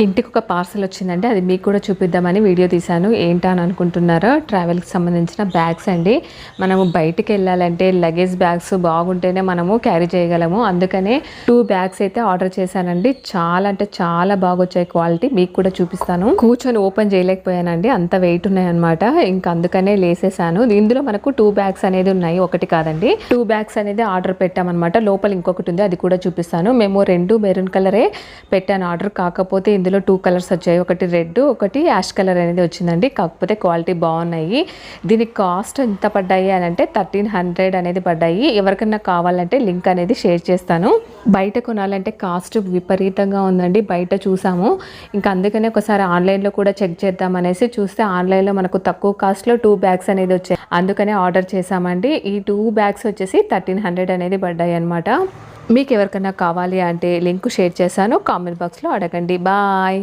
ఇంటికి ఒక పార్సల్ వచ్చిందండి, అది మీకు కూడా చూపిద్దామని వీడియో తీశాను. ఏంటా అని అనుకుంటున్నారో, ట్రావెల్కి సంబంధించిన బ్యాగ్స్ అండి. మనము బయటికి వెళ్ళాలంటే లగేజ్ బ్యాగ్స్ బాగుంటేనే మనము క్యారీ చేయగలము. అందుకనే 2 బ్యాగ్స్ అయితే ఆర్డర్ చేశానండి. చాలా అంటే చాలా బాగా వచ్చాయి క్వాలిటీ. మీకు కూడా చూపిస్తాను. కూర్చొని ఓపెన్ చేయలేకపోయానండి, అంత వెయిట్ ఉన్నాయి అనమాట. ఇంకా అందుకనే లేసేసాను. ఇందులో మనకు 2 బ్యాగ్స్ అనేది ఉన్నాయి, ఒకటి కాదండి. 2 బ్యాగ్స్ అనేది ఆర్డర్ పెట్టామన్నమాట. లోపల ఇంకొకటి ఉంది, అది కూడా చూపిస్తాను. మేము 2 మెరూన్ కలరే పెట్టాను ఆర్డర్. కాకపోతే ఇందులో 2 కలర్స్ వచ్చాయి, ఒకటి రెడ్ ఒకటి యాష్ కలర్ అనేది వచ్చిందండి. కాకపోతే క్వాలిటీ బాగున్నాయి. దీనికి కాస్ట్ ఎంత పడ్డాయి అని అంటే 1300 అనేది పడ్డాయి. ఎవరికైనా కావాలంటే లింక్ అనేది షేర్ చేస్తాను. బయట కొనాలంటే కాస్ట్ విపరీతంగా ఉందండి, బయట చూసాము. ఇంకా అందుకనే ఒకసారి ఆన్లైన్లో కూడా చెక్ చేద్దాం అనేసి చూస్తే ఆన్లైన్లో మనకు తక్కువ కాస్ట్లో 2 బ్యాగ్స్ అనేది వచ్చాయి. అందుకనే ఆర్డర్ చేసామండి. ఈ 2 బ్యాగ్స్ వచ్చేసి 1300 అనేది పడ్డాయి అనమాట. మీకు ఎవరికైనా కావాలి అంటే లింక్ షేర్ చేశాను, కామెంట్ బాక్స్లో అడగండి. బాయ్.